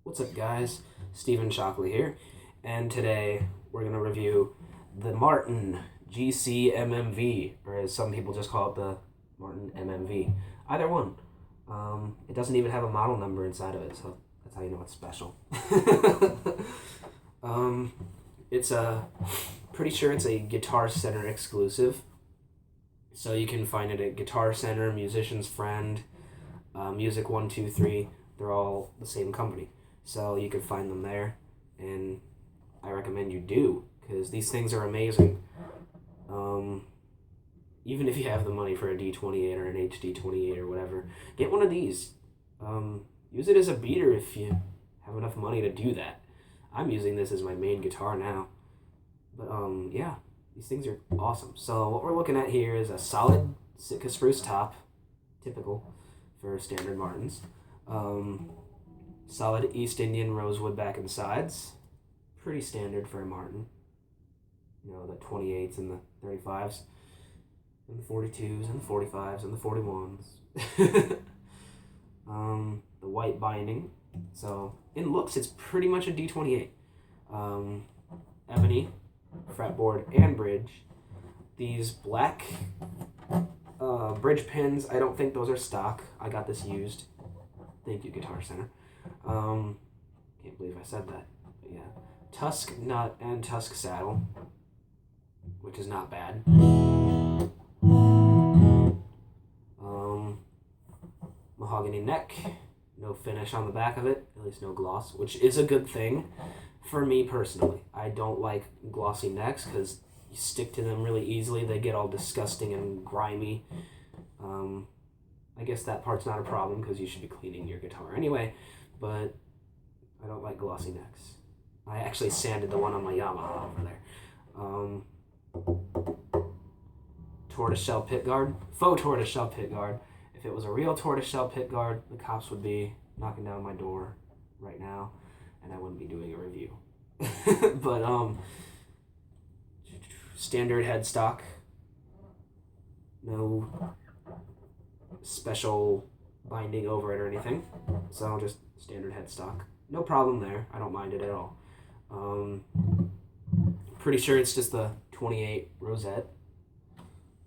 What's up, guys? Stephen Shockley here, and today we're going to review the Martin GC-MMV, or as some people just call it, the Martin MMV. Either one. It doesn't even have a model number inside of it, so that's how you know it's special. It's pretty sure it's a Guitar Center exclusive, so you can find it at Guitar Center, Musician's Friend, Music 123. They're all the same company. So you can find them there, and I recommend you do, because these things are amazing. Even if you have the money for a D28 or an HD28 or whatever, get one of these. Use it as a beater if you have enough money to do that. I'm using this as my main guitar now. But yeah, these things are awesome. So what we're looking at here is a solid Sitka spruce top, typical for standard Martins. Solid East Indian rosewood back and sides. Pretty standard for a Martin. You know, the 28s and the 35s, and the 42s and the 45s and the 41s. The white binding. So, in looks, it's pretty much a D28. Ebony, fretboard, and bridge. These black bridge pins, I don't think those are stock. I got this used. Thank you, Guitar Center. Can't believe I said that. But yeah. Tusk nut and tusk saddle, which is not bad. Mahogany neck, no finish on the back of it, at least no gloss, which is a good thing for me personally. I don't like glossy necks because you stick to them really easily. They get all disgusting and grimy. I guess that part's not a problem because you should be cleaning your guitar anyway, but I don't like glossy necks. I actually sanded the one on my Yamaha over there. Tortoiseshell pickguard, faux tortoiseshell pickguard. If it was a real tortoiseshell pickguard, the cops would be knocking down my door right now, and I wouldn't be doing a review. But standard headstock, no special binding over it or anything, so just standard headstock. No problem there. I don't mind it at all. Pretty sure it's just the 28 rosette,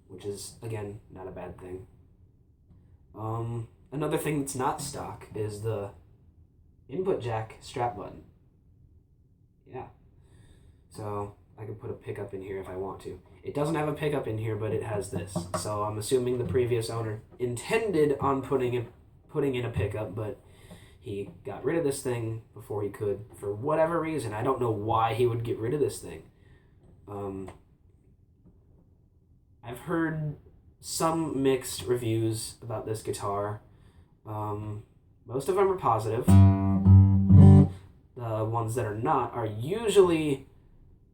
which is, again, not a bad thing. Another thing that's not stock is the input jack strap button. Yeah. So I can put a pickup in here if I want to. It doesn't have a pickup in here, but it has this. So I'm assuming the previous owner intended on putting in a pickup, but he got rid of this thing before he could, for whatever reason. I don't know why he would get rid of this thing. I've heard some mixed reviews about this guitar. Most of them are positive. The ones that are not are usually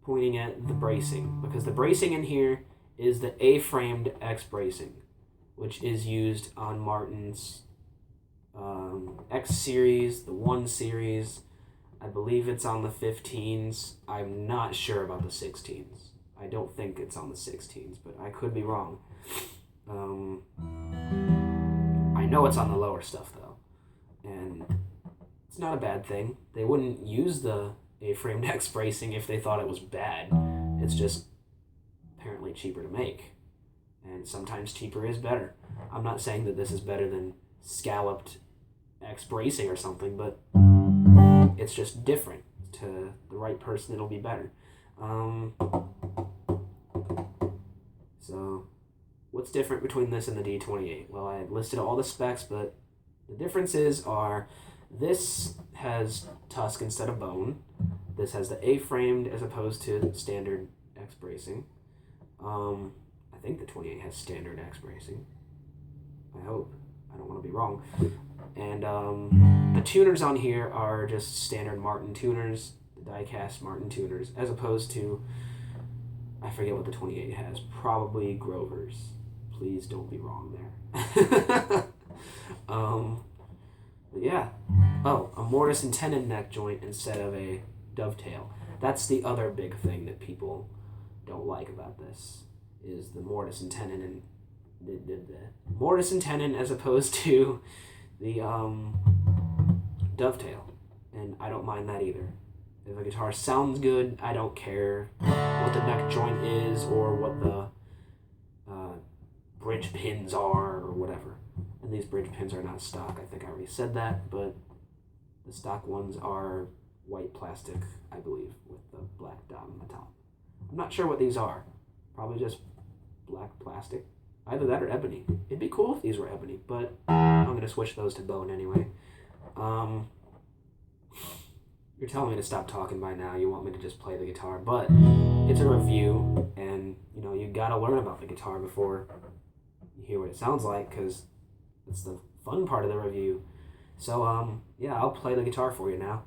pointing at the bracing, because the bracing in here is the A-framed X bracing, which is used on Martin's X series, the 1 series. I believe it's on the 15s. I'm not sure about the 16s. I don't think it's on the 16s, but I could be wrong. I know it's on the lower stuff, though, and it's not a bad thing. They wouldn't use the A-framed X bracing if they thought it was bad. It's just apparently cheaper to make, and sometimes cheaper is better. I'm not saying that this is better than scalloped X bracing or something, but it's just different. To the right person, it'll be better. So what's different between this and the D28? Well, I listed all the specs, but the differences are this has tusk instead of bone. This has the A-framed as opposed to standard X bracing. I think the 28 has standard X bracing. I hope. I don't want to be wrong. And the tuners on here are just standard Martin tuners, the die-cast Martin tuners, as opposed to, I forget what the 28 has, probably Grover's. Please don't be wrong there. But yeah. Oh, a mortise and tenon neck joint instead of a dovetail. That's the other big thing that people don't like about this, is the mortise and tenon, and the mortise and tenon as opposed to the dovetail. and I don't mind that either. If a guitar sounds good, I don't care what the neck joint is or what the bridge pins are or whatever. And these bridge pins are not stock. I think I already said that, but the stock ones are white plastic, I believe, with the black dot on the top. I'm not sure what these are. Probably just black plastic. Either that or ebony. It'd be cool if these were ebony, but I'm going to switch those to bone anyway. You're telling me to stop talking by now. You want me to just play the guitar, but it's a review, and you gotta learn about the guitar before you hear what it sounds like, because it's the fun part of the review. So yeah, I'll play the guitar for you now.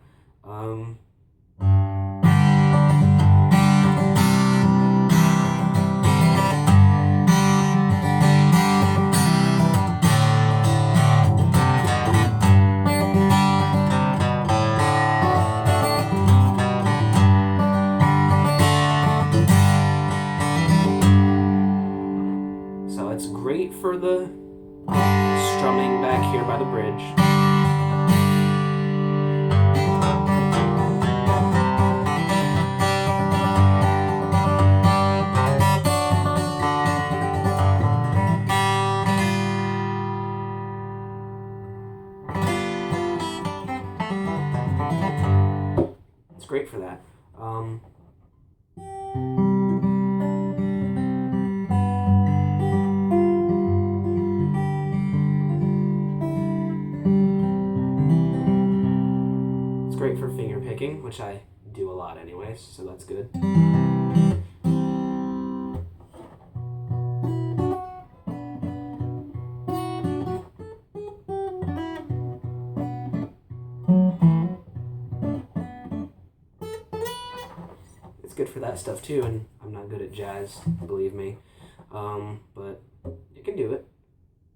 So it's great for the strumming back here by the bridge. It's great for that. It's great for finger picking, which I do a lot anyways, so that's good. It's good for that stuff too, and I'm not good at jazz, believe me, but it can do it.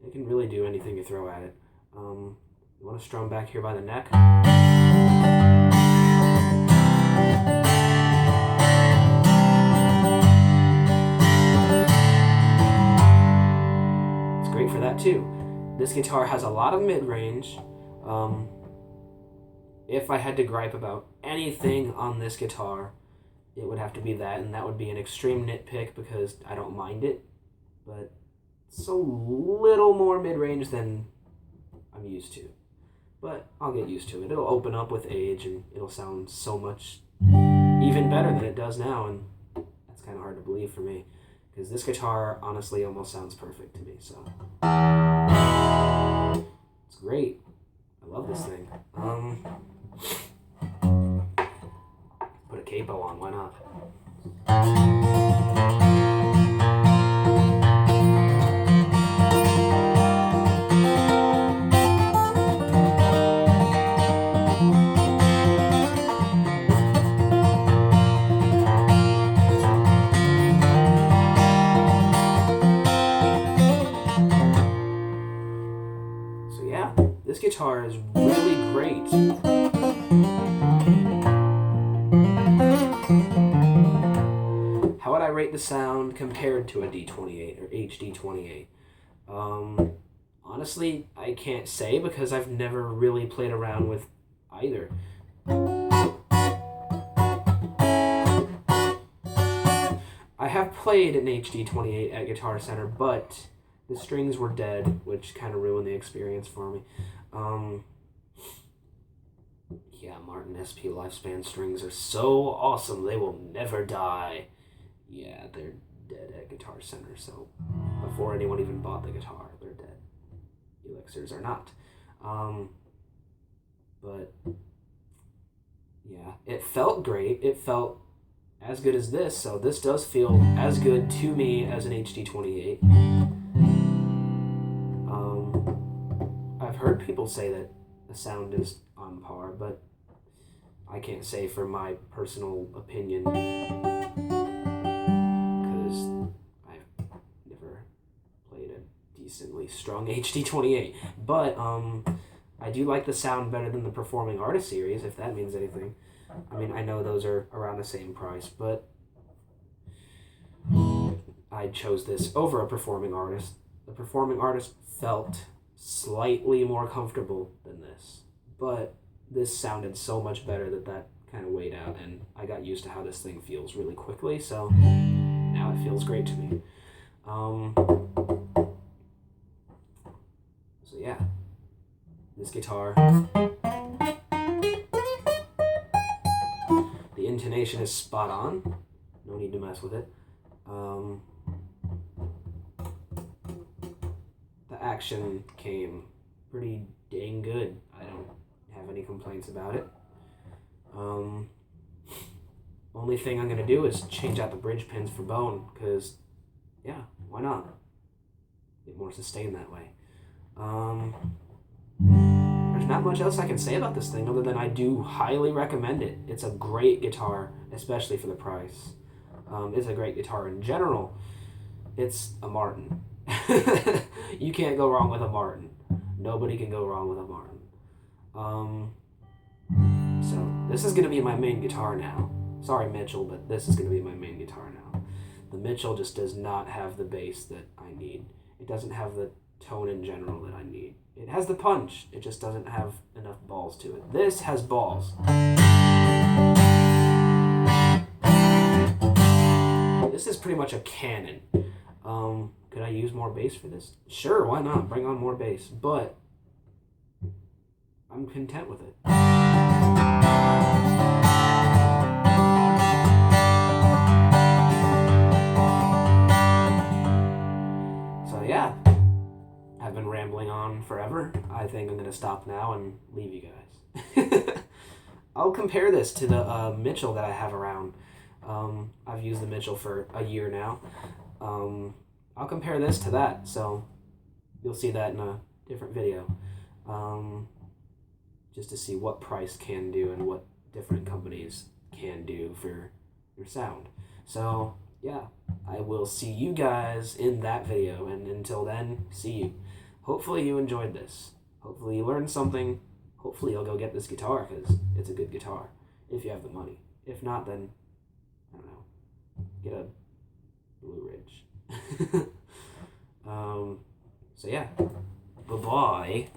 It can really do anything you throw at it. You want to strum back here by the neck. It's great for that too. This guitar has a lot of mid-range. If I had to gripe about anything on this guitar, it would have to be that, and that would be an extreme nitpick because I don't mind it, but it's a little more mid-range than I'm used to. But I'll get used to it. It'll open up with age, and it'll sound so much even better than it does now, and that's kind of hard to believe for me, because this guitar honestly almost sounds perfect to me, so it's great. I love this thing. Put a capo on, why not? So yeah, this guitar is really great. How would I rate the sound compared to a D28 or HD28? Honestly, I can't say because I've never really played around with either. I have played an HD28 at Guitar Center, but the strings were dead, which kind of ruined the experience for me. Yeah, Martin SP Lifespan strings are so awesome. They will never die. Yeah, they're dead at Guitar Center, so before anyone even bought the guitar, they're dead. Elixirs are not. But yeah, it felt great. It felt as good as this, so this does feel as good to me as an HD28. I've heard people say that the sound is on par, but I can't say for my personal opinion because I've never played a decently strong HD28. But I do like the sound better than the Performing Artist series, if that means anything. I mean, I know those are around the same price, but I chose this over a Performing Artist. The Performing Artist felt slightly more comfortable than this, but this sounded so much better that kind of weighed out, and I got used to how this thing feels really quickly, so now it feels great to me. So yeah, this guitar, the intonation is spot on, no need to mess with it. The action came pretty dang good. I don't have any complaints about it. Only thing I'm going to do is change out the bridge pins for bone, because, yeah, why not? Get more sustain that way. There's not much else I can say about this thing other than I do highly recommend it. It's a great guitar, especially for the price. It's a great guitar in general. It's a Martin. You can't go wrong with a Martin. Nobody can go wrong with a Martin. So this is going to be my main guitar now. Sorry, Mitchell, but this is going to be my main guitar now. The Mitchell just does not have the bass that I need. It doesn't have the tone in general that I need. It has the punch. It just doesn't have enough balls to it. This has balls. This is pretty much a cannon. Could I use more bass for this? Sure, why not? Bring on more bass. But I'm content with it. So yeah, I've been rambling on forever. I think I'm going to stop now and leave you guys. I'll compare this to the Mitchell that I have around. I've used the Mitchell for a year now. I'll compare this to that, so you'll see that in a different video. Just to see what price can do and what different companies can do for your sound. So yeah, I will see you guys in that video, and until then, see you. Hopefully you enjoyed this. Hopefully you learned something. Hopefully you'll go get this guitar, because it's a good guitar, if you have the money. If not, then, I don't know, get a Blue Ridge. So yeah, bye-bye.